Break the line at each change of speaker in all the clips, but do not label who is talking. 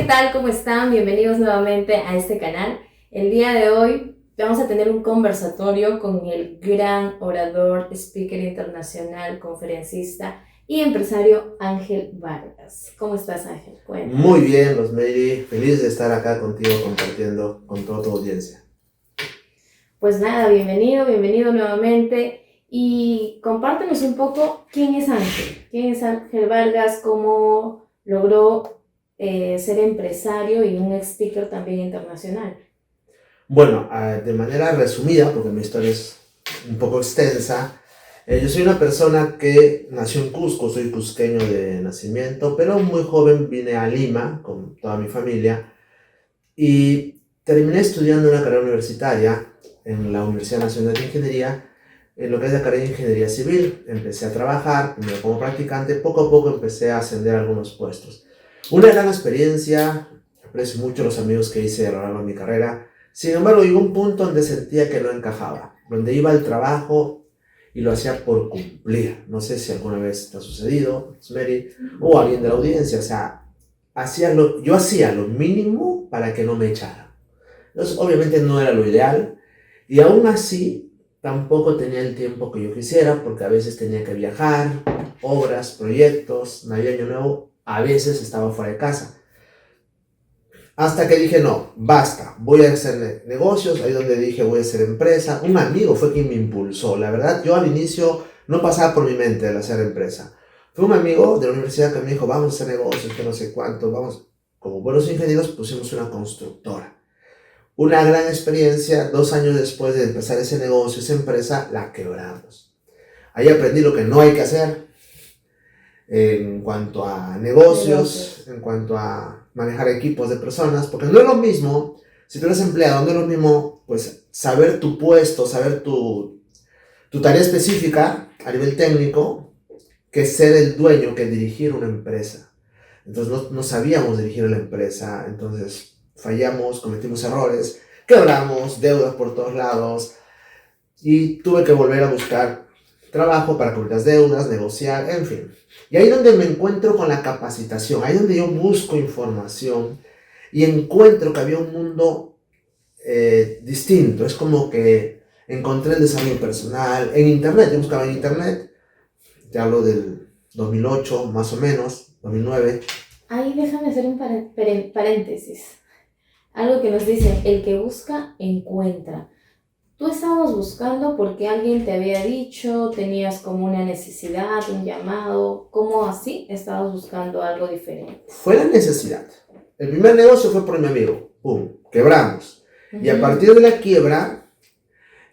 tal? ¿Cómo están? Bienvenidos nuevamente a este canal. El día de hoy vamos a tener un conversatorio con el gran orador, speaker internacional, conferencista y empresario Ángel Vargas. ¿Cómo estás, Ángel? Cuéntame.
Muy bien, Rosemary. Feliz de estar acá contigo compartiendo con toda tu audiencia.
Pues nada, bienvenido nuevamente. Y compártenos un poco quién es Ángel. ¿Quién es Ángel Vargas? ¿Cómo logró ser empresario y un speaker también internacional?
Bueno, de manera resumida, porque mi historia es un poco extensa, yo soy una persona que nació en Cusco, soy cusqueño de nacimiento, pero muy joven vine a Lima con toda mi familia y terminé estudiando una carrera universitaria en la Universidad Nacional de Ingeniería, en lo que es la carrera de Ingeniería Civil. Empecé a trabajar, primero como practicante, poco a poco empecé a ascender a algunos puestos. Una gran experiencia, aprecio mucho los amigos que hice a lo largo de mi carrera. Sin embargo, llegó un punto donde sentía que no encajaba, donde iba al trabajo y lo hacía por cumplir. No sé si alguna vez te ha sucedido, Mary, o alguien de la audiencia. O sea, yo hacía lo mínimo para que no me echaran. Entonces, obviamente no era lo ideal, y aún así tampoco tenía el tiempo que yo quisiera, porque a veces tenía que viajar, obras, proyectos, Navidad, Año Nuevo, a veces estaba fuera de casa. Hasta que dije, no, basta, voy a hacer negocios, ahí donde dije voy a hacer empresa. Un amigo fue quien me impulsó. La verdad, yo al inicio no pasaba por mi mente el hacer empresa. Fue un amigo de la universidad que me dijo, vamos a hacer negocios, que no sé cuánto, vamos. Como buenos ingenieros pusimos una constructora. Una gran experiencia. 2 años después de empezar ese negocio, esa empresa, la quebramos. Ahí aprendí lo que no hay que hacer en cuanto a negocios, en cuanto a manejar equipos de personas, porque no es lo mismo, si tú eres empleado, no es lo mismo, pues, saber tu puesto, saber tu tarea específica a nivel técnico, que ser el dueño, que dirigir una empresa. Entonces no sabíamos dirigir la empresa, entonces fallamos, cometimos errores, quebramos, deudas por todos lados, y tuve que volver a buscar trabajo para cubrir las deudas, negociar, en fin. Y ahí es donde me encuentro con la capacitación, ahí es donde yo busco información y encuentro que había un mundo distinto. Es como que encontré el desarrollo personal en internet. Yo buscaba en internet, te hablo del 2008 más o menos, 2009.
Ahí déjame hacer un paréntesis. Algo que nos dice, el que busca, encuentra. Tú estabas buscando porque alguien te había dicho, tenías como una necesidad, un llamado. ¿Cómo así estabas buscando algo diferente?
Fue la necesidad. El primer negocio fue por mi amigo. ¡Pum! Quebramos. Y a partir de la quiebra,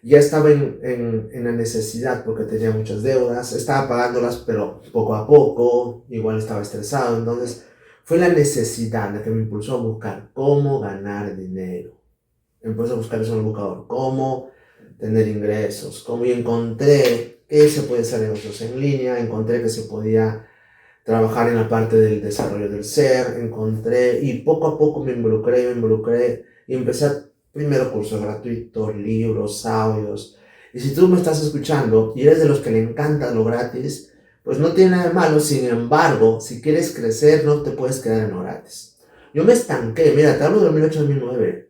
ya estaba en la necesidad porque tenía muchas deudas. Estaba pagándolas, pero poco a poco. Igual estaba estresado. Entonces, fue la necesidad la que me impulsó a buscar cómo ganar dinero. Empecé a buscar eso en el buscador. Cómo tener ingresos. Cómo, y encontré que se puede hacer negocios en línea. Encontré que se podía trabajar en la parte del desarrollo del ser, encontré, y poco a poco me involucré y empecé primero cursos gratuitos, libros, audios. Y si tú me estás escuchando y eres de los que le encanta lo gratis, pues no tiene nada de malo. Sin embargo, si quieres crecer, no te puedes quedar en lo gratis. Yo me estanqué, mira, te hablo de 2008-2009.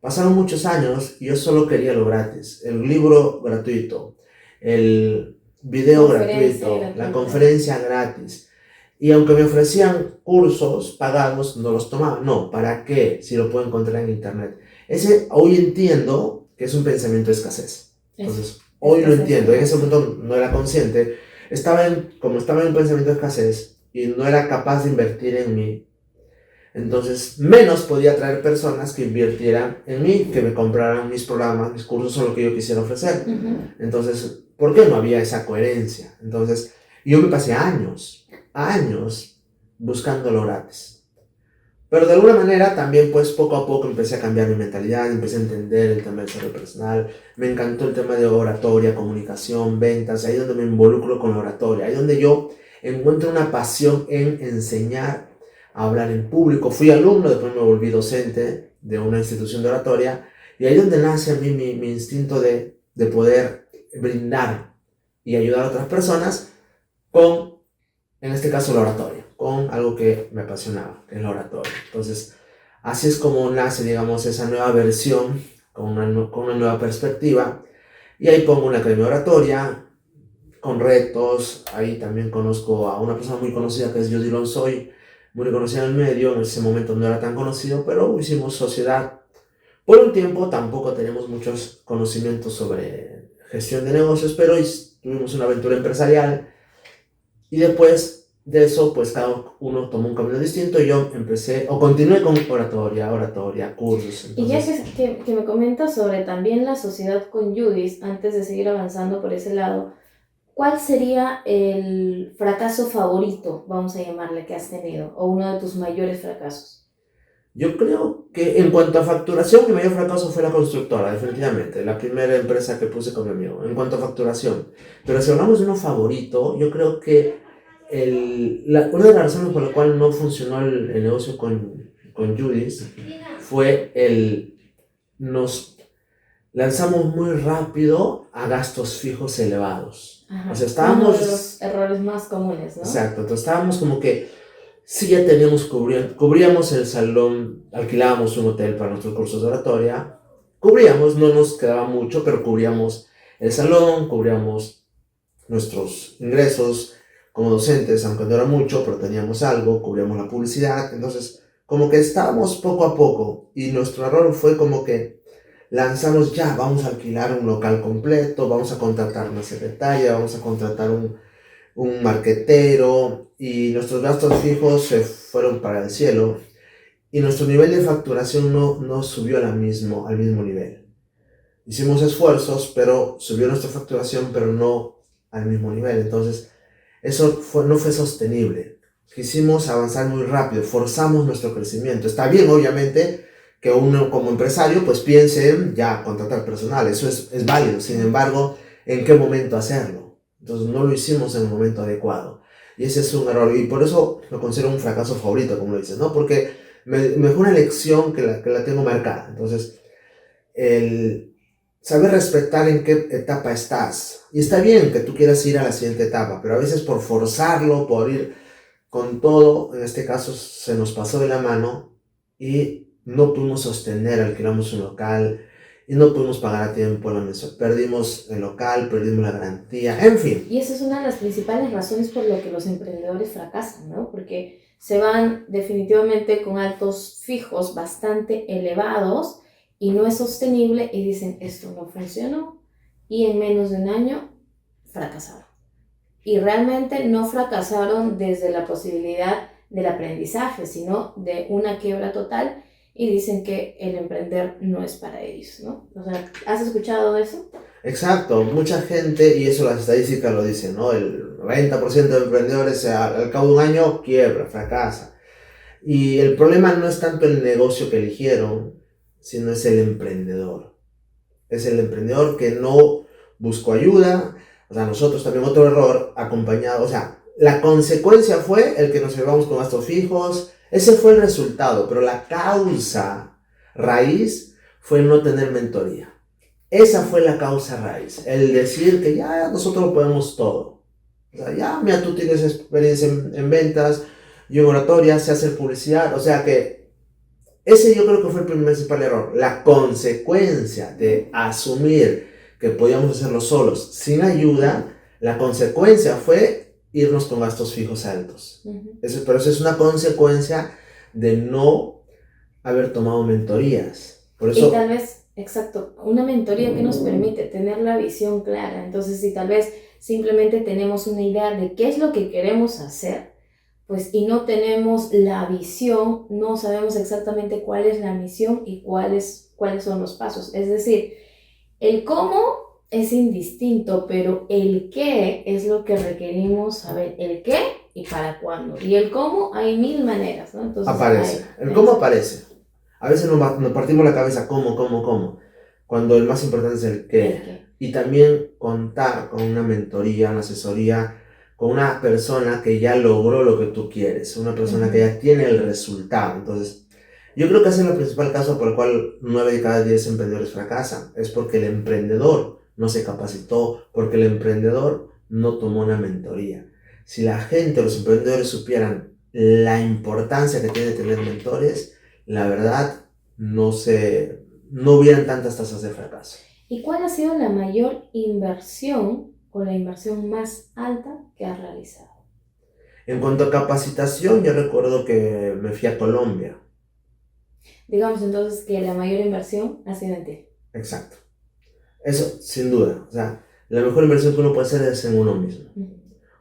Pasaron muchos años y yo solo quería lo gratis. El libro gratuito, el video gratuito, la conferencia gratis. Y aunque me ofrecían cursos pagados, no los tomaba. No, ¿para qué? Si lo puedo encontrar en internet. Hoy entiendo que es un pensamiento de escasez. Entonces, hoy lo entiendo. En ese momento no era consciente. Como estaba en un pensamiento de escasez y no era capaz de invertir en mí, entonces menos podía atraer personas que invirtieran en mí, que me compraran mis programas, mis cursos o lo que yo quisiera ofrecer. Entonces, ¿por qué no había esa coherencia? Entonces, yo me pasé años buscándolo gratis. Pero de alguna manera también, pues, poco a poco empecé a cambiar mi mentalidad, empecé a entender el tema del desarrollo personal. Me encantó el tema de oratoria, comunicación, ventas. Ahí es donde me involucro con la oratoria. Ahí es donde yo encuentro una pasión en enseñar a hablar en público. Fui alumno, después me volví docente de una institución de oratoria. Y ahí es donde nace a mí mi instinto de poder brindar y ayudar a otras personas con, en este caso, la oratoria, con algo que me apasionaba, que es la oratoria. Entonces, Así es como nace, digamos, esa nueva versión con una nueva perspectiva. Y ahí pongo una academia oratoria con retos. Ahí también conozco a una persona muy conocida que es Judy Lonsoy, muy reconocida en el medio. En ese momento no era tan conocido, pero hicimos sociedad. Por un tiempo tampoco teníamos muchos conocimientos sobre gestión de negocios, pero tuvimos una aventura empresarial y después de eso, pues cada uno tomó un camino distinto y yo empecé, o continué con oratoria, cursos.
Y ya
Entonces,
que me comentas sobre también la sociedad con Judith, antes de seguir avanzando por ese lado, ¿cuál sería el fracaso favorito, vamos a llamarle, que has tenido, o uno de tus mayores fracasos?
yo creo que en cuanto a facturación, mi mayor fracaso fue la constructora, definitivamente, la primera empresa que puse con mi amigo, en cuanto a facturación. Pero si hablamos de uno favorito, yo creo que una de las razones por la cual no funcionó el negocio con Judith fue nos lanzamos muy rápido a gastos fijos elevados.
Ajá.
O sea,
Uno de los errores más comunes, ¿no?
Exacto, entonces estábamos como que sí ya teníamos, cubríamos el salón, alquilábamos un hotel para nuestros cursos de oratoria, cubríamos, no nos quedaba mucho, pero cubríamos el salón, cubríamos nuestros ingresos como docentes, aunque no era mucho, pero teníamos algo, cubríamos la publicidad, entonces como que estábamos poco a poco y nuestro error fue como que lanzamos ya, vamos a alquilar un local completo, vamos a contratar una secretaria, vamos a contratar un marquetero y nuestros gastos fijos se fueron para el cielo y nuestro nivel de facturación no subió al mismo nivel. Hicimos esfuerzos, pero subió nuestra facturación, pero no al mismo nivel. Entonces, no fue sostenible. Quisimos avanzar muy rápido, forzamos nuestro crecimiento. Está bien, obviamente, que uno como empresario pues piense en ya contratar personal, eso es válido. Sin embargo, ¿en qué momento hacerlo? Entonces no lo hicimos en el momento adecuado. Y ese es un error. Y por eso lo considero un fracaso favorito, como lo dices, ¿no? Porque me fue una lección que la tengo marcada. Entonces, el saber respetar en qué etapa estás. Y está bien que tú quieras ir a la siguiente etapa, pero a veces por forzarlo, por ir con todo, en este caso se nos pasó de la mano y no pudimos sostener, alquilamos un local y no pudimos pagar a tiempo la mensualidad. Perdimos el local, perdimos la garantía, en fin.
Y esa es una de las principales razones por lo que los emprendedores fracasan, ¿no? Porque se van definitivamente con altos fijos bastante elevados y no es sostenible y dicen, esto no funcionó, y en menos de un año fracasaron. Y realmente no fracasaron desde la posibilidad del aprendizaje, sino de una quiebra total, y dicen que el emprender no es para ellos, ¿no? O sea, ¿has escuchado eso?
Exacto, mucha gente, y eso las estadísticas lo dicen, ¿no? El 90% de emprendedores al cabo de un año quiebra, fracasa. Y el problema no es tanto el negocio que eligieron, sino es el emprendedor. Es el emprendedor que no buscó ayuda. O sea, nosotros también otro error acompañado. O sea, la consecuencia fue el que nos llevamos con gastos fijos. Ese fue el resultado, pero la causa raíz fue no tener mentoría. Esa fue la causa raíz. El decir que ya nosotros lo podemos todo. O sea, ya, mira, tú tienes experiencia en ventas, yo en oratoria, sé hacer publicidad. O sea que ese yo creo que fue el principal error. La consecuencia de asumir que podíamos hacerlo solos sin ayuda, la consecuencia fue irnos con gastos fijos altos. Pero eso es una consecuencia de no haber tomado mentorías. Por eso,
y tal vez, exacto, una mentoría que nos permite tener la visión clara. Entonces, si tal vez simplemente tenemos una idea de qué es lo que queremos hacer, pues, y no tenemos la visión, no sabemos exactamente cuál es la misión y cuáles son los pasos. Es decir, el cómo es indistinto, pero el qué es lo que requerimos saber. El qué y para cuándo. Y el cómo hay mil maneras, ¿no? Entonces,
aparece. El cómo aparece. A veces nos partimos la cabeza cómo. Cuando el más importante es el qué. Y también contar con una mentoría, una asesoría, con una persona que ya logró lo que tú quieres, una persona que ya tiene el resultado. Entonces, yo creo que ese es el principal caso por el cual 9 de cada 10 emprendedores fracasan. Es porque el emprendedor no se capacitó, porque el emprendedor no tomó una mentoría. Si la gente, los emprendedores supieran la importancia que tiene tener mentores, la verdad no hubieran tantas tasas de fracaso.
¿Y cuál ha sido la mayor inversión o la inversión más alta que has realizado?
En cuanto a capacitación, yo recuerdo que me fui a Colombia.
Digamos entonces que la mayor inversión ha sido en ti.
Exacto. Eso, sin duda. O sea, la mejor inversión que uno puede hacer es en uno mismo.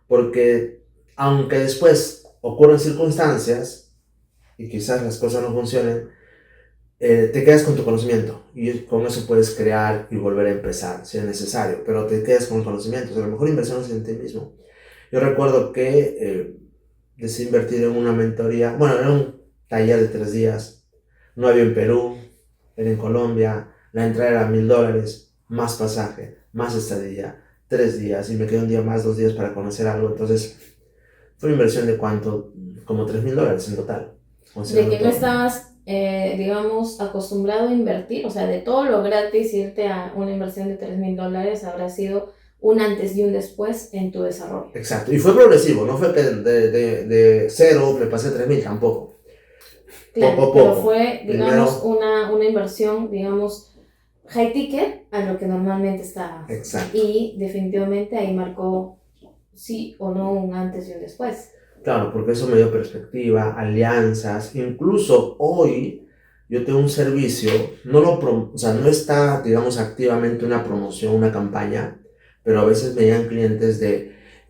Porque aunque después ocurran circunstancias y quizás las cosas no funcionen, te quedas con tu conocimiento y con eso puedes crear y volver a empezar si es necesario, pero te quedas con el conocimiento. O sea, la mejor inversión es en ti mismo. Yo recuerdo que decidí invertir en una mentoría, bueno, era un taller de 3 días, no había en Perú, era en Colombia, la entrada era $1,000, más pasaje, más estadía, 3 días, y me quedé un día más, 2 días para conocer algo. Entonces fue una inversión de ¿cuánto? Como $3,000 en total.
De que no estabas, digamos, acostumbrado a invertir, o sea, de todo lo gratis, irte a una inversión de $3,000 habrá sido un antes y un después en tu desarrollo.
Exacto, y fue progresivo, no fue que de cero me pasé 3,000, tampoco.
Claro,
Poco a
pero
poco.
fue, digamos,
Primero,
una inversión, digamos, high ticket a lo que normalmente estabas.
exacto.
Y definitivamente ahí marcó sí o no un antes y un después.
Claro, porque eso me dio perspectiva, alianzas, incluso hoy yo tengo un servicio, o sea, no está, digamos, activamente una promoción, una campaña, pero a veces me llegan clientes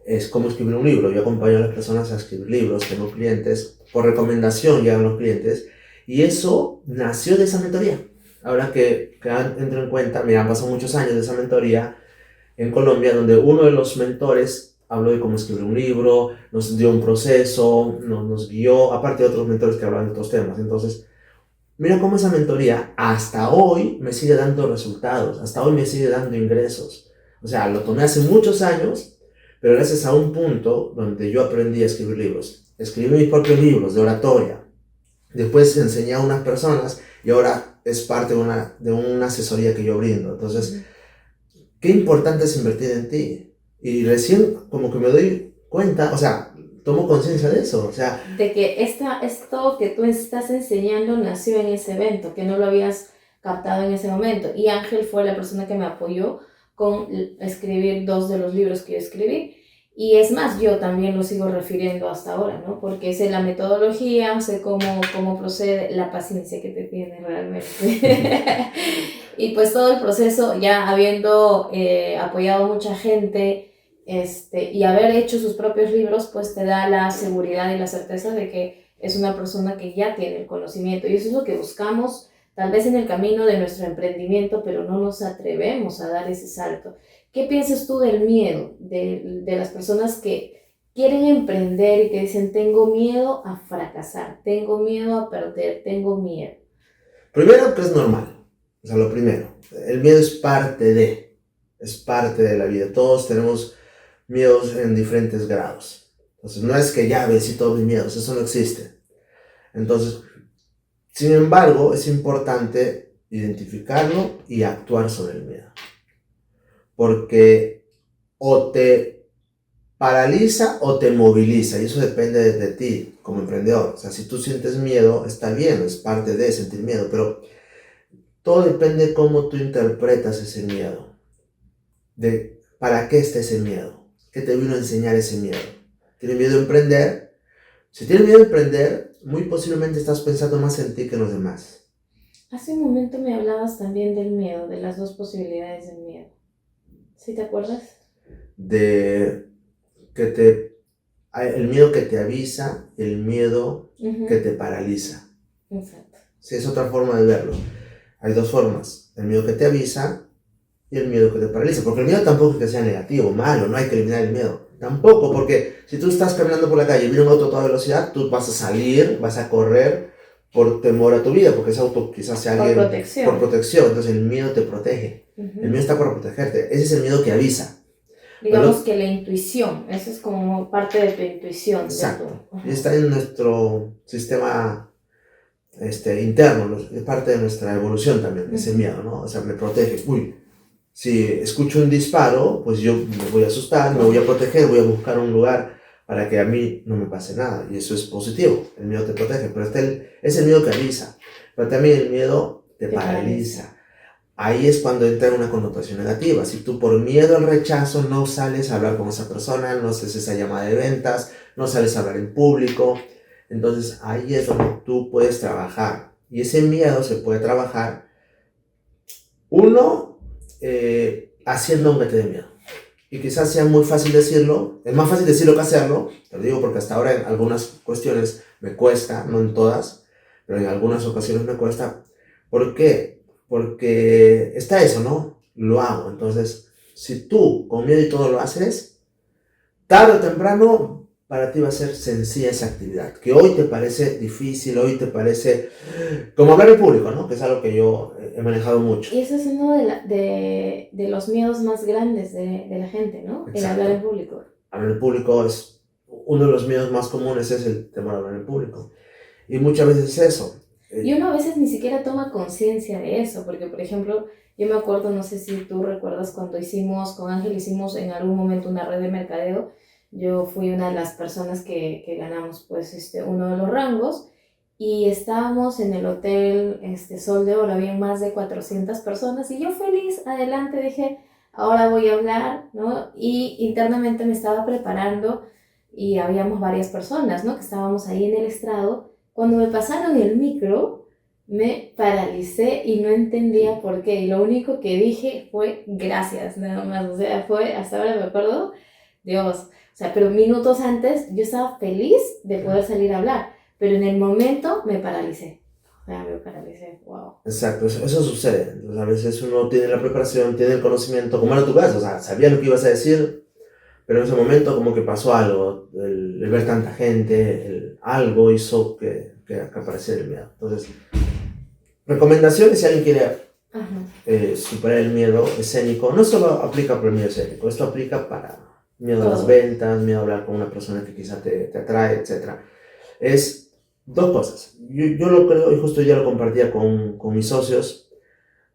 es como escribir un libro. Yo acompaño a las personas a escribir libros, tengo clientes, por recomendación llegan los clientes, y eso nació de esa mentoría. Ahora que entro en cuenta, mira, han pasado muchos años de esa mentoría en Colombia, donde uno de los mentores habló de cómo escribir un libro, nos dio un proceso, nos guió, aparte de otros mentores que hablaban de otros temas. Entonces, mira cómo esa mentoría hasta hoy me sigue dando resultados, hasta hoy me sigue dando ingresos. O sea, lo tomé hace muchos años, pero gracias a un punto donde yo aprendí a escribir libros. Escribí mis propios libros de oratoria. Después enseñé a unas personas y ahora es parte de una asesoría que yo brindo. Entonces, qué importante es invertir en ti. Y recién como que me doy cuenta, o sea, tomo conciencia de eso, o sea.
De que esto que tú estás enseñando nació en ese evento, que no lo habías captado en ese momento. Y Ángel fue la persona que me apoyó con escribir 2 de los libros que yo escribí. Y es más, yo también lo sigo refiriendo hasta ahora, ¿no? Porque sé la metodología, sé cómo procede, la paciencia que te tiene realmente. Y pues todo el proceso, ya habiendo apoyado a mucha gente y haber hecho sus propios libros, pues te da la seguridad y la certeza de que es una persona que ya tiene el conocimiento. Y eso es lo que buscamos, tal vez en el camino de nuestro emprendimiento, pero no nos atrevemos a dar ese salto. ¿Qué piensas tú del miedo de las personas que quieren emprender y que dicen tengo miedo a fracasar, tengo miedo a perder, tengo miedo?
Primero que es normal, o sea, lo primero, el miedo es parte de la vida, todos tenemos miedos en diferentes grados. Entonces no es que ya vencí todos mis miedos, eso no existe. Entonces, sin embargo, es importante identificarlo y actuar sobre el miedo. Porque o te paraliza o te moviliza, y eso depende de ti como emprendedor. O sea, si tú sientes miedo, está bien, es parte de sentir miedo, pero todo depende de cómo tú interpretas ese miedo. De para qué está ese miedo, qué te vino a enseñar ese miedo. ¿Tienes miedo a emprender? Si tienes miedo a emprender, muy posiblemente estás pensando más en ti que en los demás.
Hace un momento me hablabas también del miedo, de las 2 posibilidades del miedo. ¿Sí te acuerdas?
De el miedo que te avisa, el miedo que te paraliza.
Exacto.
Sí, es otra forma de verlo. Hay 2 formas, el miedo que te avisa y el miedo que te paraliza. Porque el miedo tampoco es que sea negativo, malo, no hay que eliminar el miedo. Tampoco, porque si tú estás caminando por la calle y viene un auto a toda velocidad, tú vas a salir, vas a correr por temor a tu vida, porque ese auto quizás sea alguien... Por protección, entonces el miedo te protege. El miedo está para protegerte, ese es el miedo que avisa.
Digamos que la intuición, eso es como parte de tu intuición.
Exacto, y está en nuestro sistema interno, es parte de nuestra evolución también, ese miedo, ¿no? O sea, me protege. Uy, si escucho un disparo, pues yo me voy a asustar, me voy a proteger, voy a buscar un lugar para que a mí no me pase nada, y eso es positivo, el miedo te protege, pero es el miedo que avisa. pero también el miedo te
Te paraliza.
paraliza. Ahí es cuando entra una connotación negativa. Si tú por miedo al rechazo no sales a hablar con esa persona, no haces esa llamada de ventas, no sales a hablar en público, entonces ahí es donde tú puedes trabajar. Y ese miedo se puede trabajar, uno, haciendo un método de miedo. Y quizás sea muy fácil decirlo, es más fácil decirlo que hacerlo, te lo digo porque hasta ahora en algunas cuestiones me cuesta, no en todas, pero en algunas ocasiones me cuesta. ¿Por qué? Porque está eso, ¿no? Lo hago. Entonces, si tú con miedo y todo lo haces, tarde o temprano para ti va a ser sencilla esa actividad, que hoy te parece difícil, hoy te parece como hablar en público, ¿no? Que es algo que yo he manejado mucho.
Y ese es uno de los miedos más grandes de la gente, ¿no? El hablar en
Exacto.
público.
Hablar en público es uno de los miedos más comunes, es el temor a hablar en público. Y muchas veces es eso.
Y uno a veces ni siquiera toma conciencia de eso, porque por ejemplo, yo me acuerdo, no sé si tú recuerdas cuando con Ángel hicimos en algún momento una red de mercadeo, yo fui una de las personas que ganamos pues uno de los rangos y estábamos en el hotel Sol de Oro, había más de 400 personas y yo feliz, adelante, dije, ahora voy a hablar, ¿no? Y internamente me estaba preparando y habíamos varias personas, ¿no? Que estábamos ahí en el estrado. Cuando me pasaron el micro, me paralicé y no entendía por qué. Y lo único que dije fue gracias, nada más. O sea, fue, hasta ahora me acuerdo, Dios. O sea, pero minutos antes yo estaba feliz de poder salir a hablar, pero en el momento me paralicé. O sea, me paralicé, wow.
Exacto, eso sucede. Entonces, a veces uno tiene la preparación, tiene el conocimiento, como era tu caso, o sea, sabía lo que ibas a decir, pero en ese momento como que pasó algo, el ver tanta gente, algo hizo que apareciera el miedo. Entonces, recomendaciones si alguien quiere superar el miedo escénico, no solo aplica para el miedo escénico, esto aplica para miedo a las ventas, miedo a hablar con una persona que quizá te atrae, etc. Es dos cosas. Yo lo creo, y justo ya lo compartía con mis socios,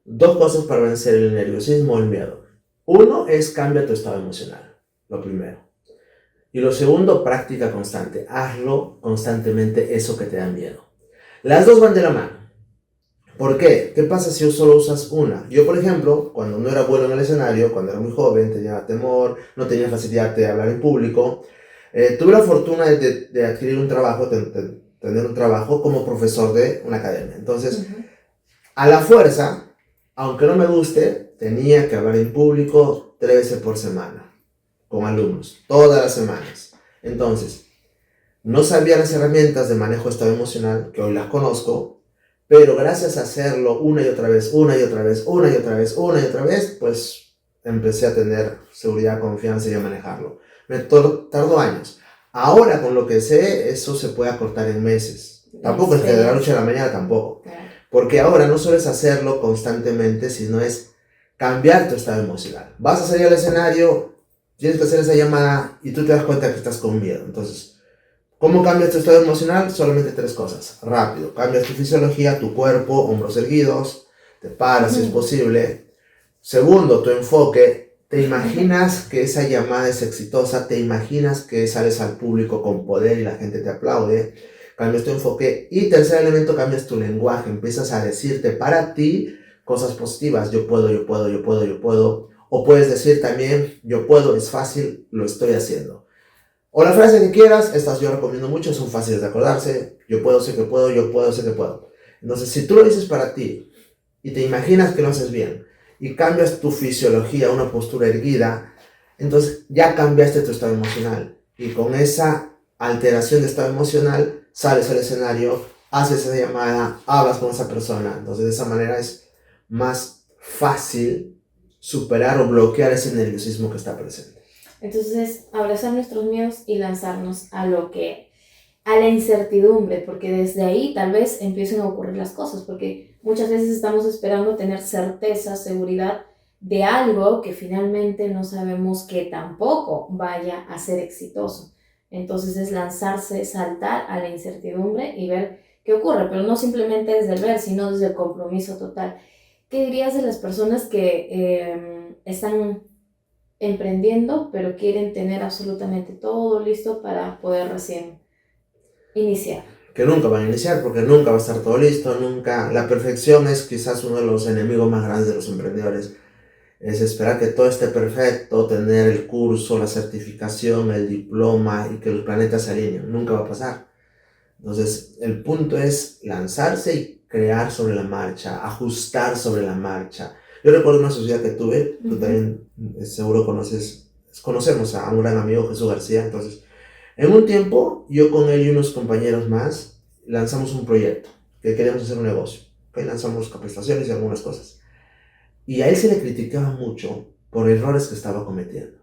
dos cosas para vencer el nerviosismo o el miedo. Uno es cambia tu estado emocional, lo primero. Y lo segundo, práctica constante. Hazlo constantemente eso que te da miedo. Las dos van de la mano. ¿Por qué? ¿Qué pasa si solo usas una? Yo, por ejemplo, cuando no era bueno en el escenario, cuando era muy joven, tenía temor, no tenía facilidad de hablar en público, tuve la fortuna de adquirir un trabajo, tener un trabajo como profesor de una academia. Entonces, a la fuerza, aunque no me guste, tenía que hablar en público 3 veces por semana, con alumnos, todas las semanas. Entonces, no sabía las herramientas de manejo de estado emocional, que hoy las conozco, pero gracias a hacerlo una y otra vez, una y otra vez, una y otra vez, una y otra vez, pues empecé a tener seguridad, confianza y a manejarlo. Me tardó años. Ahora con lo que sé, eso se puede acortar en meses. Tampoco es que de la noche a la mañana, tampoco. Porque ahora no solo es hacerlo constantemente, sino es cambiar tu estado emocional. Vas a salir al escenario, tienes que hacer esa llamada y tú te das cuenta que estás con miedo. Entonces, ¿cómo cambias tu estado emocional? Solamente 3 cosas. Rápido. Cambias tu fisiología, tu cuerpo, hombros erguidos, te paras si es posible. Segundo, tu enfoque. Te imaginas que esa llamada es exitosa, te imaginas que sales al público con poder y la gente te aplaude. Cambias tu enfoque. Y tercer elemento, cambias tu lenguaje. Empiezas a decirte para ti cosas positivas. Yo puedo, yo puedo, yo puedo, yo puedo. O puedes decir también, yo puedo, es fácil, lo estoy haciendo. O la frase que quieras, estas yo recomiendo mucho, son fáciles de acordarse. Yo puedo, sé que puedo, yo puedo, sé que puedo. Entonces, si tú lo dices para ti y te imaginas que lo haces bien y cambias tu fisiología a una postura erguida, entonces ya cambiaste tu estado emocional. Y con esa alteración de estado emocional, sales al escenario, haces esa llamada, hablas con esa persona. Entonces, de esa manera es más fácil superar o bloquear ese nerviosismo que está presente.
Entonces, abrazar nuestros miedos y lanzarnos a a la incertidumbre, porque desde ahí tal vez empiecen a ocurrir las cosas, porque muchas veces estamos esperando tener certeza, seguridad de algo que finalmente no sabemos que tampoco vaya a ser exitoso. Entonces es lanzarse, saltar a la incertidumbre y ver qué ocurre, pero no simplemente desde el ver, sino desde el compromiso total. ¿Qué dirías de las personas que están emprendiendo, pero quieren tener absolutamente todo listo para poder recién iniciar?
que nunca van a iniciar porque nunca va a estar todo listo, nunca. La perfección es quizás uno de los enemigos más grandes de los emprendedores. Es esperar que todo esté perfecto, tener el curso, la certificación, el diploma y que los planetas se alineen. Nunca va a pasar. Entonces, el punto es lanzarse y crear sobre la marcha, ajustar sobre la marcha. Yo recuerdo una sociedad que tuve, tú también seguro conocemos a un gran amigo, Jesús García. Entonces, en un tiempo, yo con él y unos compañeros más lanzamos un proyecto, que queríamos hacer un negocio. ¿Okay? Lanzamos capacitaciones y algunas cosas. Y a él se le criticaba mucho por errores que estaba cometiendo.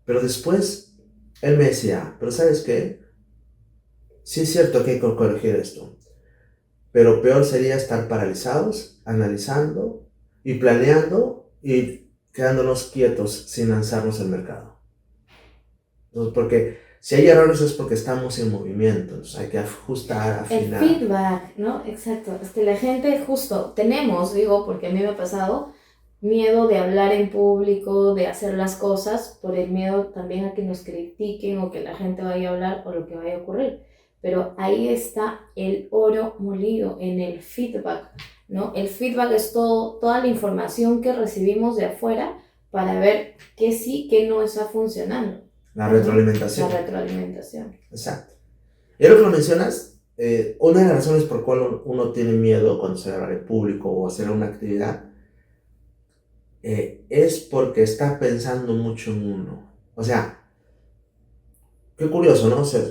Pero después, él me decía, pero ¿sabes qué? Sí es cierto que hay que corregir esto, pero peor sería estar paralizados, analizando y planeando y quedándonos quietos sin lanzarnos al mercado. Entonces, porque si hay errores es porque estamos en movimiento, entonces hay que ajustar, afinar.
El feedback, ¿no? Exacto. Es que la gente justo tenemos, digo, porque a mí me ha pasado, miedo de hablar en público, de hacer las cosas, por el miedo también a que nos critiquen o que la gente vaya a hablar o lo que vaya a ocurrir. Pero ahí está el oro molido en el feedback, ¿no? El feedback es toda la información que recibimos de afuera para ver qué sí, qué no está funcionando.
La retroalimentación.
La retroalimentación.
Exacto. Y ahora que lo mencionas, una de las razones por cual uno tiene miedo cuando se habla en público o hacer una actividad es porque está pensando mucho en uno. O sea, qué curioso, ¿no? O sea,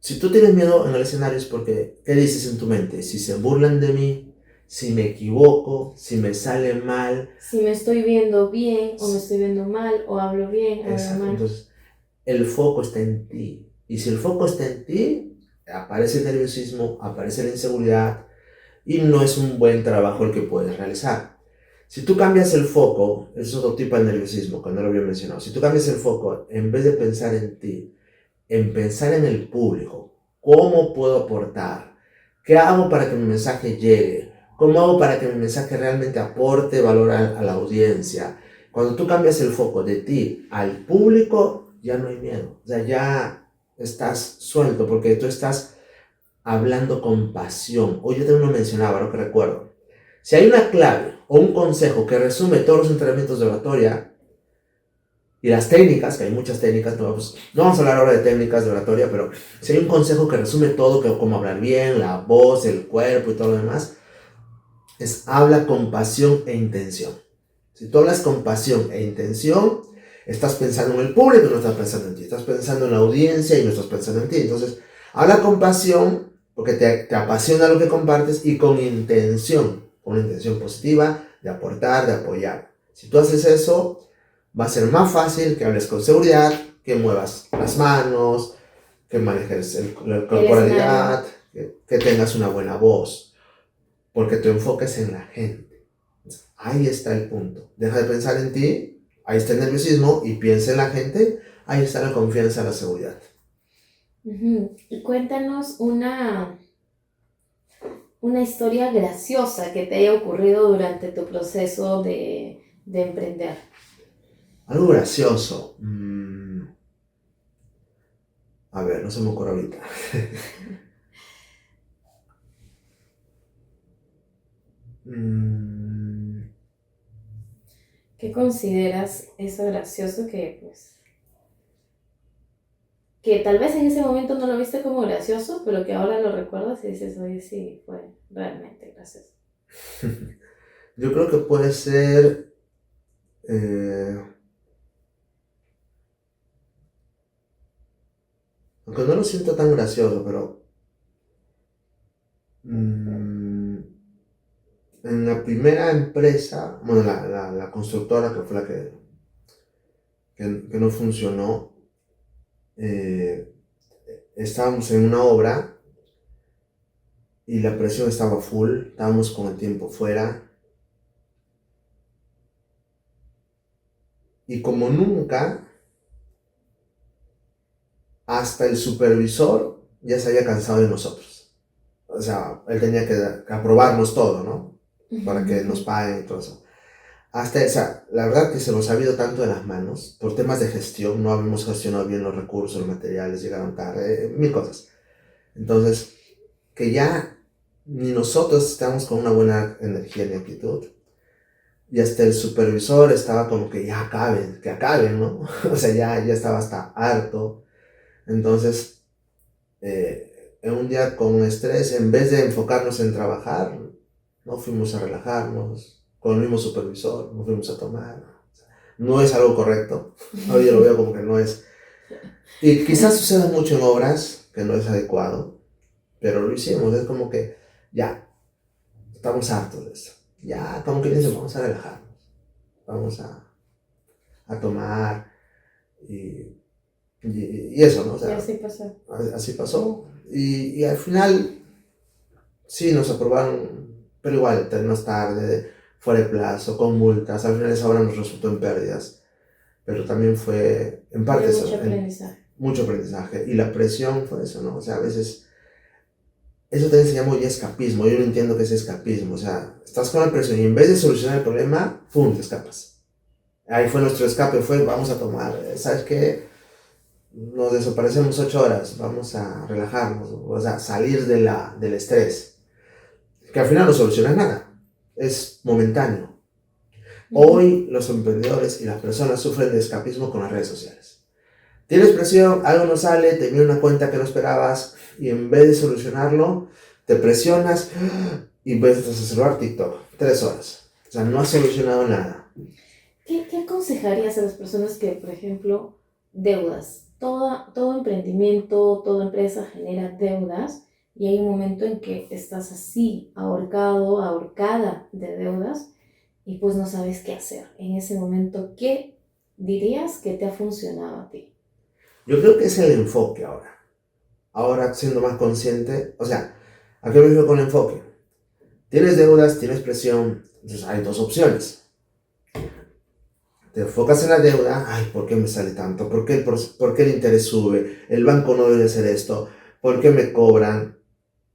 si tú tienes miedo en el escenario es porque, ¿qué dices en tu mente? Si se burlan de mí, si me equivoco, si me sale mal.
Si me estoy viendo bien o me estoy viendo mal o hablo bien o
Exacto.
hablo mal.
Entonces, el foco está en ti. Y si el foco está en ti, aparece el nerviosismo, aparece la inseguridad y no es un buen trabajo el que puedes realizar. Si tú cambias el foco, es otro tipo de nerviosismo, que no lo había mencionado. Si tú cambias el foco, en vez de pensar en ti, en pensar en el público, ¿cómo puedo aportar? ¿Qué hago para que mi mensaje llegue? ¿Cómo hago para que mi mensaje realmente aporte valor a la audiencia? Cuando tú cambias el foco de ti al público, ya no hay miedo. O sea, ya estás suelto porque tú estás hablando con pasión. Hoy yo también lo mencionaba, ahora que recuerdo. Si hay una clave o un consejo que resume todos los entrenamientos de oratoria y las técnicas, que hay muchas técnicas, no vamos a hablar ahora de técnicas de oratoria, pero si hay un consejo que resume todo, que cómo hablar bien, la voz, el cuerpo y todo lo demás, es habla con pasión e intención. Si tú hablas con pasión e intención, estás pensando en el público y no estás pensando en ti. Estás pensando en la audiencia y no estás pensando en ti. Entonces, habla con pasión porque te apasiona lo que compartes y con una intención positiva de aportar, de apoyar. Si tú haces eso, va a ser más fácil que hables con seguridad, que muevas las manos, que manejes la corporalidad, que tengas una buena voz, porque tu enfoque es en la gente. Ahí está el punto. Deja de pensar en ti, ahí está el nerviosismo, y piensa en la gente, ahí está la confianza, la seguridad.
Y cuéntanos una historia graciosa que te haya ocurrido durante tu proceso de emprender.
Algo gracioso. A ver, no se me ocurre ahorita.
¿Qué consideras eso gracioso que tal vez en ese momento no lo viste como gracioso, pero que ahora lo recuerdas y dices, oye, sí, fue realmente gracioso?
Yo creo que puede ser... aunque no lo siento tan gracioso, pero... en la primera empresa, bueno, la constructora que fue la que no funcionó, estábamos en una obra y la presión estaba full, estábamos con el tiempo fuera. Y como nunca, hasta el supervisor ya se había cansado de nosotros. O sea, él tenía que aprobarnos todo, ¿no? Para que nos paguen y todo eso. Hasta esa, la verdad que se nos ha ido tanto de las manos por temas de gestión, no habíamos gestionado bien los recursos, los materiales, llegaron tarde, mil cosas. Entonces, que ya ni nosotros estamos con una buena energía ni actitud. Y hasta el supervisor estaba como que ya acaben, que acaben, ¿no? O sea, ya estaba hasta harto. Entonces, en un día con estrés, en vez de enfocarnos en trabajar, no fuimos a relajarnos con el mismo supervisor, nos fuimos a tomar. No es algo correcto. Ahora yo lo veo como que no es. Y quizás suceda mucho en obras que no es adecuado, pero lo hicimos. Es como que ya, estamos hartos de eso. Ya, como que dice, vamos a relajarnos. Vamos a tomar y eso, ¿no? O
Y
sea,
así pasó.
así pasó. Y al final, sí, nos aprobaron, pero igual, terminamos tarde, fuera de plazo, con multas. Al final esa obra nos resultó en pérdidas. Pero también fue, en parte,
De
eso,
mucho aprendizaje.
mucho aprendizaje. Y la presión fue eso, ¿no? O sea, a veces, eso también se llama ya escapismo. Yo no entiendo qué es escapismo. O sea, estás con la presión y en vez de solucionar el problema, ¡pum!, te escapas. Ahí fue nuestro escape, fue, vamos a tomar, ¿sabes qué? Nos desaparecemos 8 horas, vamos a relajarnos, o sea, salir del estrés. Que al final no soluciona nada, es momentáneo. Hoy los emprendedores y las personas sufren de escapismo con las redes sociales. Tienes presión, algo no sale, te viene una cuenta que no esperabas y en vez de solucionarlo, te presionas y ves a celular TikTok, 3 horas. O sea, no has solucionado nada.
¿Qué aconsejarías a las personas que, por ejemplo, deudas? Todo emprendimiento, toda empresa genera deudas y hay un momento en que estás así, ahorcado, ahorcada de deudas y pues no sabes qué hacer. En ese momento, ¿qué dirías que te ha funcionado a ti?
Yo creo que es el enfoque ahora. Ahora siendo más consciente, o sea, ¿a qué me refiero con enfoque? Tienes deudas, tienes presión, entonces hay dos opciones. Te enfocas en la deuda, ay, ¿por qué me sale tanto? ¿Por qué el interés sube? El banco no debe hacer esto. ¿Por qué me cobran?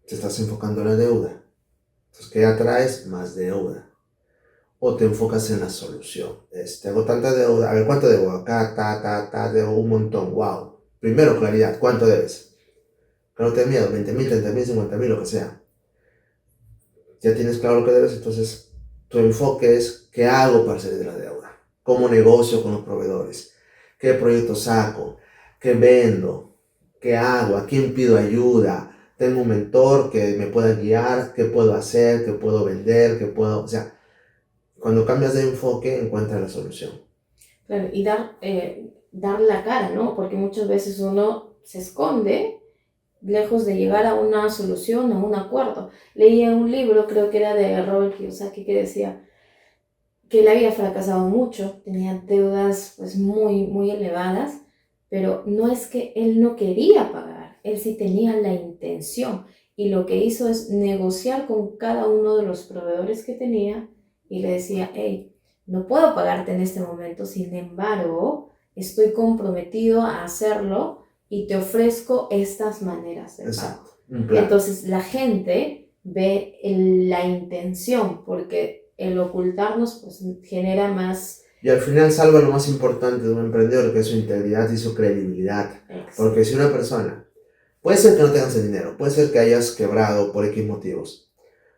Te estás enfocando en la deuda. Entonces, ¿qué atraes? Más deuda. O te enfocas en la solución. Tengo tanta deuda, a ver, ¿cuánto debo? Acá, debo un montón, wow. Primero, claridad, ¿cuánto debes? Que no te dé miedo, 20,000, 30,000, 50,000, lo que sea. Ya tienes claro lo que debes, entonces tu enfoque es ¿qué hago para salir de la deuda? ¿Cómo negocio con los proveedores? ¿Qué proyectos saco? ¿Qué vendo? ¿Qué hago? ¿A quién pido ayuda? ¿Tengo un mentor que me pueda guiar? ¿Qué puedo hacer? ¿Qué puedo vender? ¿Qué puedo...? O sea, cuando cambias de enfoque encuentras la solución.
Claro, y dar la cara, ¿no? Porque muchas veces uno se esconde lejos de llegar a una solución, a un acuerdo. Leía un libro, creo que era de Robert Kiyosaki, que decía que él había fracasado mucho, tenía deudas pues muy, muy elevadas, pero no es que él no quería pagar, él sí tenía la intención y lo que hizo es negociar con cada uno de los proveedores que tenía y le decía, hey, no puedo pagarte en este momento, sin embargo, estoy comprometido a hacerlo y te ofrezco estas maneras de pago.
Exacto, un plan.
Entonces la gente ve la intención porque el ocultarnos pues genera más...
Y al final salva lo más importante de un emprendedor, que es su integridad y su credibilidad.
Exacto.
Porque si una persona, puede ser que no tengas el dinero, puede ser que hayas quebrado por X motivos,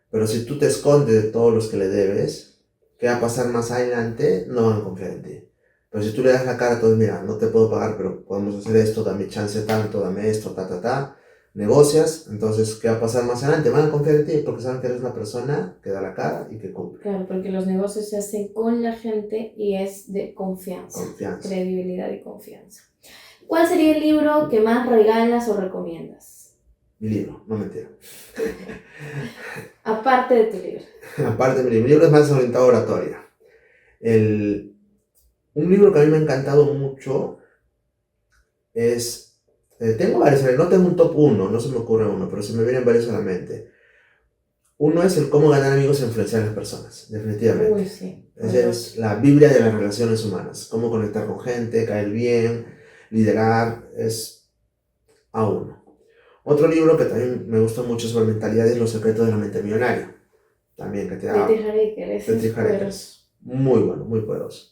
pero si tú te escondes de todos los que le debes, ¿qué va a pasar más adelante? No van a confiar en ti. Pero si tú le das la cara a todos, mira, no te puedo pagar, pero podemos hacer esto, dame chance tanto, dame esto, negocias, entonces, ¿qué va a pasar más adelante? Van a confiar en ti porque saben que eres una persona que da la cara y que cumple.
Claro, porque los negocios se hacen con la gente y es de confianza, credibilidad y confianza. ¿Cuál sería el libro que más regalas o recomiendas?
Mi libro, no mentira.
Aparte de tu libro.
Aparte de mi libro es más orientado a oratoria. Un libro que a mí me ha encantado mucho es... tengo varios, no tengo un top 1, no se me ocurre uno, pero se me vienen varios a la mente. Uno es el cómo ganar amigos e influenciar a las personas, definitivamente.
Uy, sí.
Esa es la Biblia de las relaciones humanas. Cómo conectar con gente, caer bien, liderar, es a uno. Otro libro que también me gusta mucho sobre mentalidad es Los secretos de la mente millonaria. También que te da...
De T. Harv Eker, ese es poderoso.
Muy bueno, muy poderoso.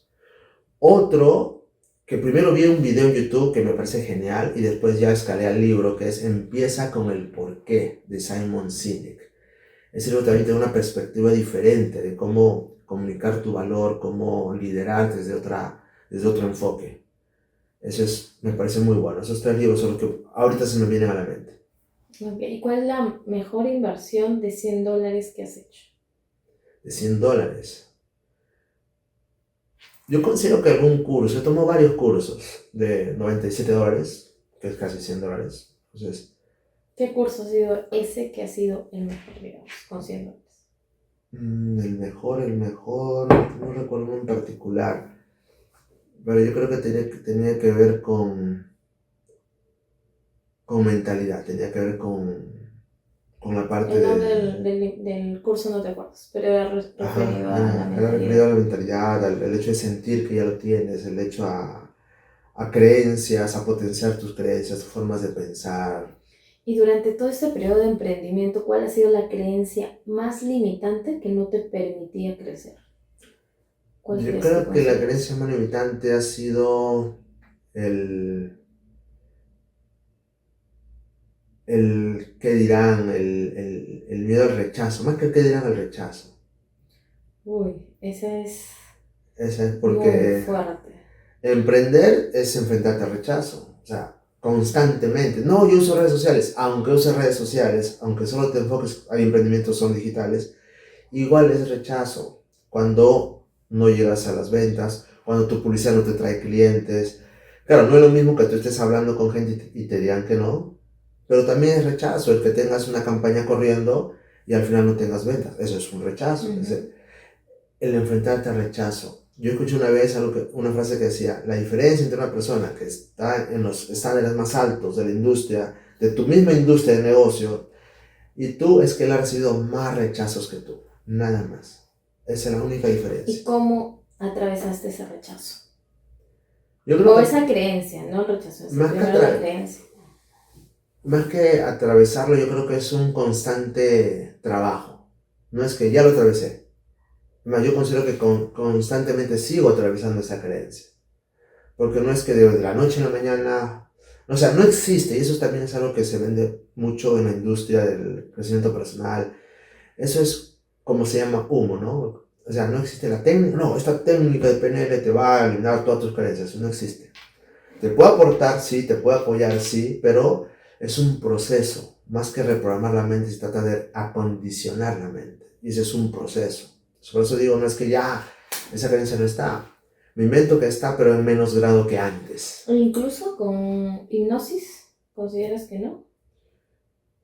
Otro que primero vi un video en YouTube que me parece genial y después ya escalé al libro que es Empieza con el porqué de Simon Sinek. Ese libro también tiene una perspectiva diferente de cómo comunicar tu valor, cómo liderar desde otro enfoque. Me parece muy bueno. Esos tres libros son los que ahorita se me vienen a la mente.
Okay. ¿Y cuál es la mejor inversión de $100 que has hecho?
De $100. Yo considero que algún curso, yo tomo varios cursos de $97, que es casi $100. Entonces,
¿Qué curso ha sido ese que ha sido el mejor, digamos, con $100?
el mejor, no recuerdo uno en particular, pero yo creo que tenía que ver con mentalidad, tenía que ver con la parte
El nombre
de...
del curso no te acuerdas, pero era
Ajá,
referido a la
era referido
mentalidad.
a la mentalidad, el hecho de sentir que ya lo tienes, el hecho a creencias, a potenciar tus creencias, tus formas de pensar.
Y durante todo este periodo de emprendimiento, ¿cuál ha sido la creencia más limitante que no te permitía crecer? ¿Cuál
Yo
crees que
creo que la
consideras?
creencia más limitante ha sido el, el qué dirán, el miedo al rechazo, más que el qué dirán al rechazo.
Uy, esa es
Ese es
muy
porque
fuerte.
emprender es enfrentarte al rechazo, o sea, constantemente. No, yo uso redes sociales, aunque uses redes sociales, aunque solo te enfoques a emprendimientos son digitales, igual es rechazo. Cuando no llegas a las ventas, cuando tu publicidad no te trae clientes. Claro, no es lo mismo que tú estés hablando con gente y te digan que no, pero también es rechazo el que tengas una campaña corriendo y al final no tengas ventas. Eso es un rechazo. Es
Ujú.
el enfrentarte al rechazo. Yo escuché una vez una frase que decía, la diferencia entre una persona que está en los estándares más altos de la industria, de tu misma industria de negocio, y tú es que él ha recibido más rechazos que tú. Nada más. Esa es la única
¿Y
diferencia.
cómo atravesaste ese rechazo?
Yo creo
O
que
esa creencia, no el rechazo, esa
más que,
primero la creencia.
más que atravesarlo, yo creo que es un constante trabajo. No es que ya lo atravesé. Más, yo considero que constantemente sigo atravesando esa creencia. Porque no es que de la noche a la mañana, o sea, no existe, y eso también es algo que se vende mucho en la industria del crecimiento personal. Eso es como se llama humo, ¿no? O sea, no existe la técnica, no, esta técnica de PNL te va a eliminar todas tus creencias, no existe. Te puede aportar, sí, te puede apoyar, sí, pero es un proceso. Más que reprogramar la mente, se trata de acondicionar la mente. Y ese es un proceso. Por eso digo, no es que ya esa creencia no está. Me invento que está, pero en menos grado que antes.
O incluso con hipnosis, ¿consideras que no?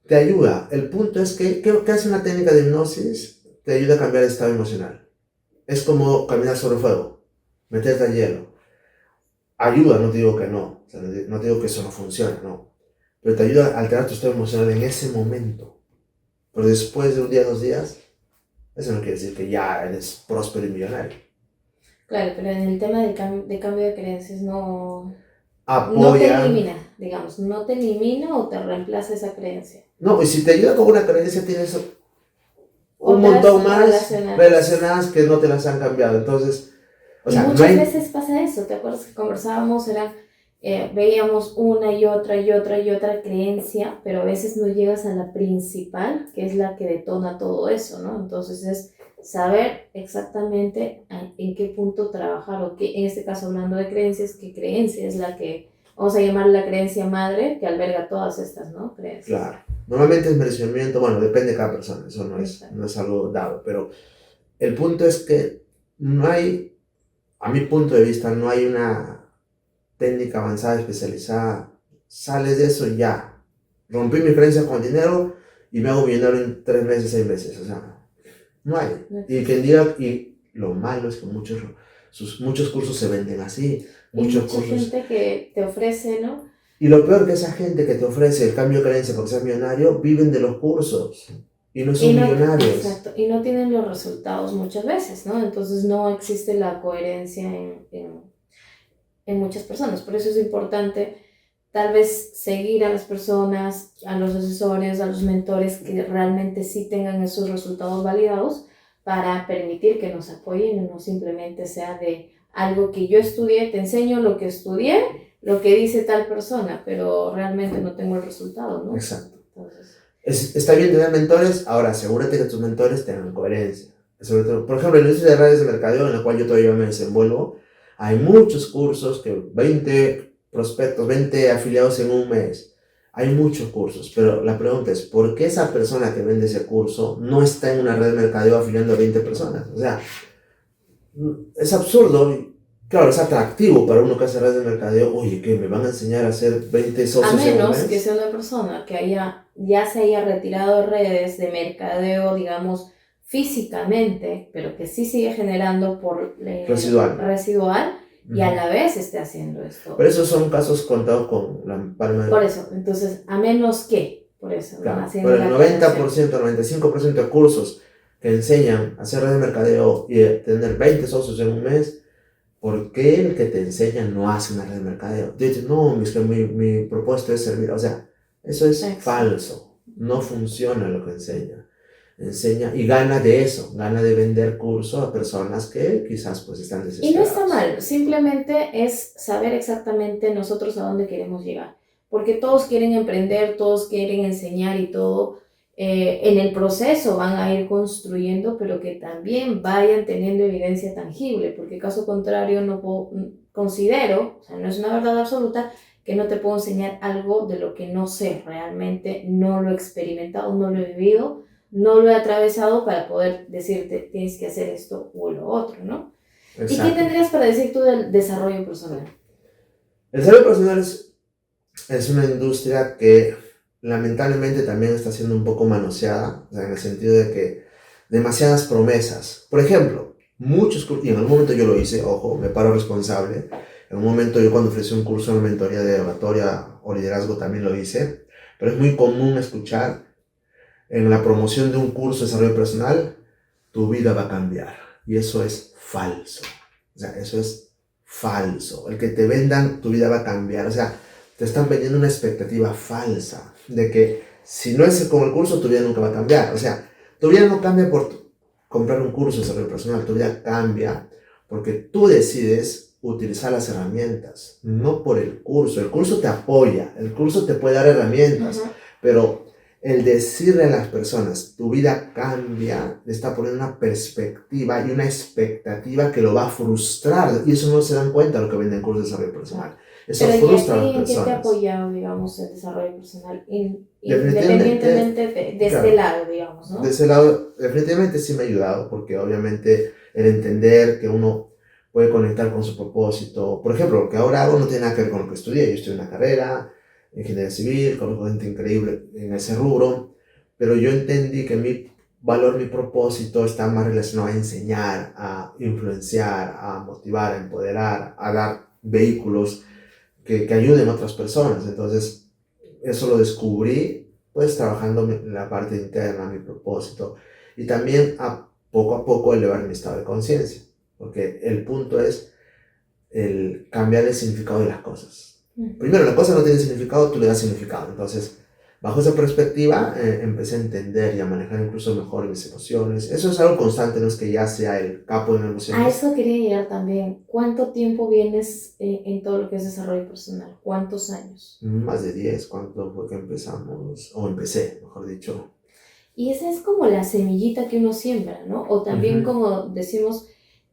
Te ayuda. El punto es que, ¿qué hace una técnica de hipnosis? Te ayuda a cambiar el estado emocional. Es como caminar sobre fuego, meterte al hielo. Ayuda, no te digo que no. O sea, no te digo que eso no funciona, no. Pero te ayuda a alterar tu estado emocional en ese momento. Pero después de un día, 2 días, eso no quiere decir que ya eres próspero y millonario.
Claro, pero en el tema de cambio de creencias no te
Apoya.
elimina, digamos, no te elimina o te reemplaza esa creencia.
No, y si te ayuda con una creencia, tienes un
Otras
montón más
relacionadas.
relacionadas que no te las han cambiado. Entonces, o
Y
sea, no
muchas
hay...
veces pasa eso, ¿te acuerdas que conversábamos? Veíamos una y otra y otra y otra creencia, pero a veces no llegas a la principal, que es la que detona todo eso, ¿no? Entonces es saber exactamente en qué punto trabajar, o qué, en este caso hablando de creencias, qué creencia es la que, vamos a llamar la creencia madre, que alberga todas estas, ¿no? Creencias.
Claro. Normalmente es merecimiento, bueno, depende de cada persona, eso
Exacto.
no es algo dado, pero el punto es que no hay, a mi punto de vista, no hay una técnica avanzada, especializada. Sales de eso y ya. Rompí mi creencia con el dinero y me hago millonario en 3 meses, 6 meses. O sea, no hay.
No
Y
existe.
quien diga, y lo malo es que muchos cursos se venden así.
Y
Muchos
mucha
cursos.
gente que te ofrece, ¿no?
Y lo peor que esa gente que te ofrece el cambio de creencia porque seas millonario, viven de los cursos. Y no
Y
son
no,
millonarios.
exacto, y no tienen los resultados muchas veces, ¿no? Entonces no existe la coherencia en muchas personas. Por eso es importante tal vez seguir a las personas, a los asesores, a los mentores que realmente sí tengan esos resultados validados para permitir que nos apoyen y no simplemente sea de algo que yo estudié, te enseño lo que estudié, lo que dice tal persona, pero realmente no tengo el resultado, ¿no?
Exacto.
Entonces,
Está bien tener mentores, ahora asegúrate que tus mentores tengan coherencia. Sobre todo, por ejemplo, en la industria de redes de mercadeo, en la cual yo todavía me desenvuelvo, hay muchos cursos, que 20 prospectos, 20 afiliados en un mes. Hay muchos cursos, pero la pregunta es, ¿por qué esa persona que vende ese curso no está en una red de mercadeo afiliando a 20 personas? O sea, es absurdo. Claro, es atractivo para uno que hace redes de mercadeo. Oye, ¿qué? ¿Me van a enseñar a hacer 20
a
socios en un
menos
mes?
que sea una persona que ya se haya retirado de redes de mercadeo, digamos, físicamente, pero que sí sigue generando por residual y a la vez esté haciendo esto.
Pero esos son casos contados con la palma de...
Por eso, entonces, a menos que, por eso,
claro,
¿no?
pero el 90%, 95% de cursos que enseñan a hacer redes de mercadeo y tener 20 socios en un mes, ¿por qué el que te enseña no hace una red de mercadeo? Dices, no, es que mi propósito es servir. O sea, eso es falso. No funciona lo que enseña. Enseña y gana de eso, gana de vender cursos a personas que quizás pues están desesperadas.
Y no está mal, simplemente es saber exactamente nosotros a dónde queremos llegar. Porque todos quieren emprender, todos quieren enseñar y todo. En el proceso van a ir construyendo, pero que también vayan teniendo evidencia tangible, porque caso contrario considero, o sea, no es una verdad absoluta, que no te puedo enseñar algo de lo que no sé realmente, no lo he experimentado, no lo he vivido, no lo he atravesado para poder decirte tienes que hacer esto o lo otro, ¿no? Exacto. ¿Y qué tendrías para decir tú del desarrollo personal?
El desarrollo personal es una industria que lamentablemente también está siendo un poco manoseada, o sea, en el sentido de que demasiadas promesas. Por ejemplo, muchos cursos, y en algún momento yo lo hice, ojo, me paro responsable. En un momento yo cuando ofrecí un curso de mentoría de oratoria o liderazgo también lo hice, pero es muy común escuchar en la promoción de un curso de desarrollo personal, tu vida va a cambiar. Y eso es falso. O sea, eso es falso. El que te vendan, tu vida va a cambiar. O sea, te están vendiendo una expectativa falsa de que si no es con el curso, tu vida nunca va a cambiar. O sea, tu vida no cambia por comprar un curso de desarrollo personal. Tu vida cambia porque tú decides utilizar las herramientas, no por el curso. El curso te apoya, el curso te puede dar herramientas, pero el decirle a las personas, tu vida cambia, le está poniendo una perspectiva y una expectativa que lo va a frustrar. Y eso no se dan cuenta de lo que venden cursos de desarrollo personal. Eso frustra a las personas.
¿En qué te ha apoyado, digamos, el desarrollo personal? Independientemente de este lado, digamos, ¿no?
De ese lado, definitivamente sí me ha ayudado, porque obviamente el entender que uno puede conectar con su propósito. Por ejemplo, lo que ahora hago no tiene nada que ver con lo que estudié. Yo estudié una carrera, ingeniería civil, conozco gente increíble en ese rubro, pero yo entendí que mi valor, mi propósito está más relacionado a enseñar, a influenciar, a motivar, a empoderar, a dar vehículos que ayuden a otras personas. Entonces, eso lo descubrí, pues, trabajando en la parte interna, mi propósito, y también a poco elevar mi estado de conciencia, porque el punto es el cambiar el significado de las cosas. Primero, la cosa no tiene significado, tú le das significado. Entonces, bajo esa perspectiva, empecé a entender y a manejar incluso mejor mis emociones. Eso es algo constante, no es que ya sea el capo en emociones.
A eso quería llegar también. ¿Cuánto tiempo vienes en todo lo que es desarrollo personal? ¿Cuántos años?
Más de 10. ¿Cuánto fue que empezamos? O empecé, mejor dicho.
Y esa es como la semillita que uno siembra, ¿no? O también como decimos,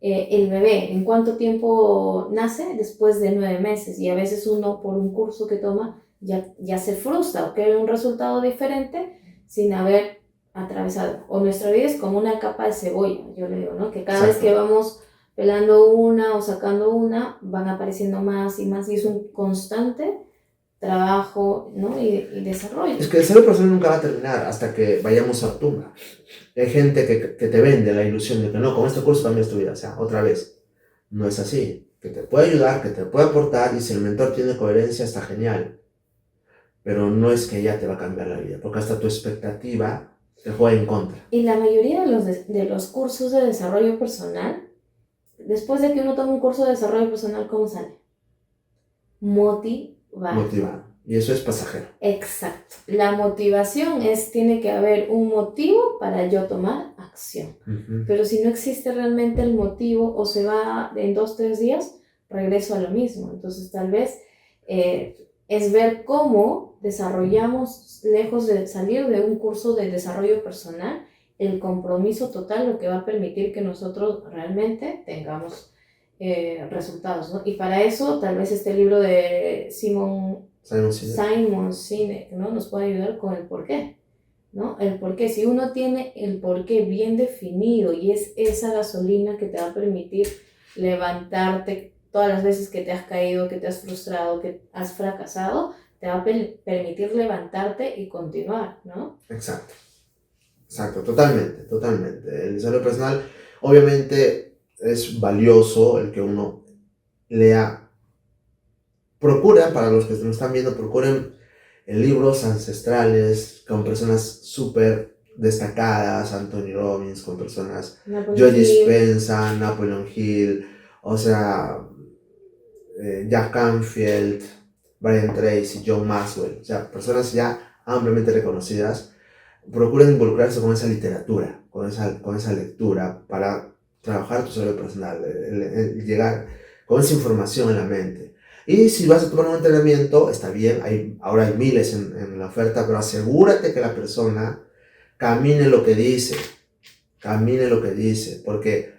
el bebé, ¿en cuánto tiempo nace? Después de 9 meses. Y a veces uno, por un curso que toma, ya se frustra o quiere un resultado diferente sin haber atravesado. O nuestra vida es como una capa de cebolla, yo le digo, ¿no? Que cada vez que vamos pelando una o sacando una, van apareciendo más y más. Y es un constante trabajo, ¿no? y desarrollo.
Es que el desarrollo personal nunca va a terminar hasta que vayamos a tumba. Hay gente que te vende la ilusión de que no, con este curso cambias tu vida. O sea, otra vez, no es así. Que te puede ayudar, que te puede aportar, y si el mentor tiene coherencia, está genial. Pero no es que ya te va a cambiar la vida, porque hasta tu expectativa te juega en contra.
Y la mayoría de los cursos de desarrollo personal, después de que uno toma un curso de desarrollo personal, ¿cómo sale?
Motivado. Y eso es pasajero.
Exacto. La motivación tiene que haber un motivo para yo tomar acción. acción.
Ujú.
Pero si no existe realmente el motivo o se va en 2, 3 días, regreso a lo mismo. Entonces tal vez es ver cómo desarrollamos, lejos de salir de un curso de desarrollo personal, el compromiso total, lo que va a permitir que nosotros realmente tengamos resultados, ¿no? Y para eso tal vez este libro de Simon Sinek, ¿no? Nos puede ayudar con el porqué, ¿no? El porqué. Si uno tiene el porqué bien definido y es esa gasolina que te va a permitir levantarte todas las veces que te has caído, que te has frustrado, que has fracasado, te va a permitir levantarte y continuar, ¿no?
Exacto, exacto, totalmente, totalmente. El desarrollo personal, obviamente, es valioso el que uno lea. Procura, para los que nos están viendo, procuren en libros ancestrales con personas súper destacadas, Anthony Robbins, con personas,
Napoleon
Joe
Hill.
Dispenza, Napoleon Hill, o sea, Jack Canfield, Brian Tracy, John Maxwell, o sea, personas ya ampliamente reconocidas. Procuren involucrarse con esa literatura, con esa lectura para trabajar tu desarrollo personal, el llegar con esa información en la mente. Y si vas a tomar un entrenamiento, está bien, ahora hay miles en la oferta, pero asegúrate que la persona camine lo que dice, porque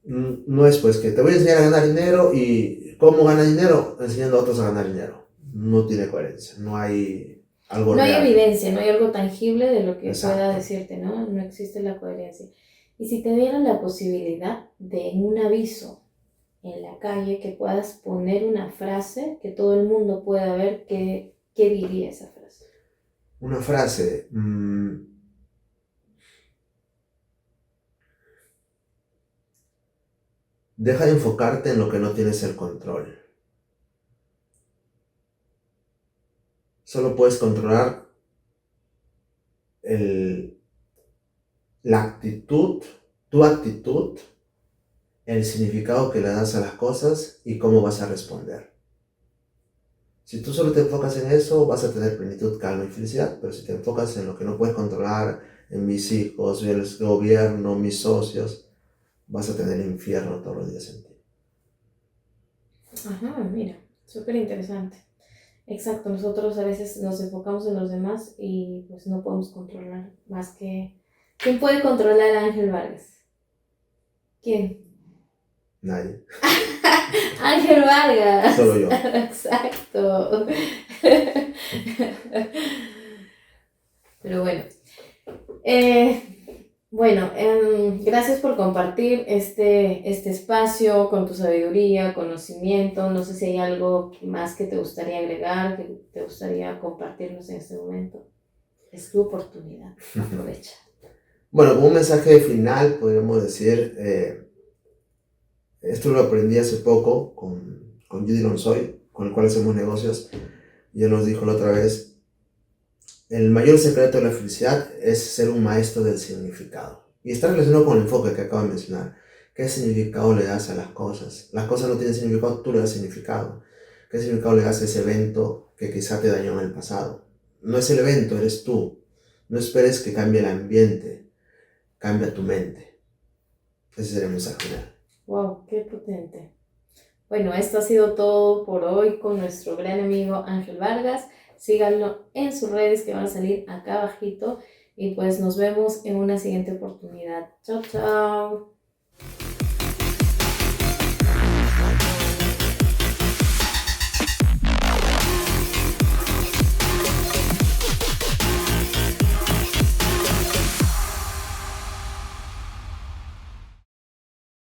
no es pues que te voy a enseñar a ganar dinero y cómo gana dinero enseñando a otros a ganar dinero. No tiene coherencia, no hay algo
No hay
real.
evidencia, no hay algo tangible de lo que pueda
Exacto.
decirte, ¿no? No existe la coherencia. Y si te dieran la posibilidad de en un aviso en la calle que puedas poner una frase que todo el mundo pueda ver, ¿qué diría esa frase?
Una frase. Deja de enfocarte en lo que no tienes el control. Solo puedes controlar el, la actitud, tu actitud, el significado que le das a las cosas y cómo vas a responder. Si tú solo te enfocas en eso, vas a tener plenitud, calma y felicidad, pero si te enfocas en lo que no puedes controlar, en mis hijos, el gobierno, mis socios, vas a tener el infierno todos los días en ti.
Ajá, mira, súper interesante. Exacto, nosotros a veces nos enfocamos en los demás y pues no podemos controlar más que... ¿Quién puede controlar a Ángel Vargas? ¿Quién?
Nadie.
Ángel Vargas.
Solo yo.
Exacto. Pero gracias por compartir este espacio con tu sabiduría, conocimiento. No sé si hay algo más que te gustaría agregar, que te gustaría compartirnos en este momento. Es tu oportunidad, aprovecha.
Bueno, como un mensaje final, podríamos decir, esto lo aprendí hace poco con Judy Lonsoy, con el cual hacemos negocios, y él nos dijo la otra vez, el mayor secreto de la felicidad es ser un maestro del significado. Y está relacionado con el enfoque que acabo de mencionar. ¿Qué significado le das a las cosas? Las cosas no tienen significado, tú le das significado. ¿Qué significado le das a ese evento que quizá te dañó en el pasado? No es el evento, eres tú. No esperes que cambie el ambiente, cambia tu mente. Ese sería el mensaje final.
Wow, qué potente. Bueno, esto ha sido todo por hoy con nuestro gran amigo Ángel Vargas. Síganlo en sus redes que van a salir acá abajito y pues nos vemos en una siguiente oportunidad. Chao, chao.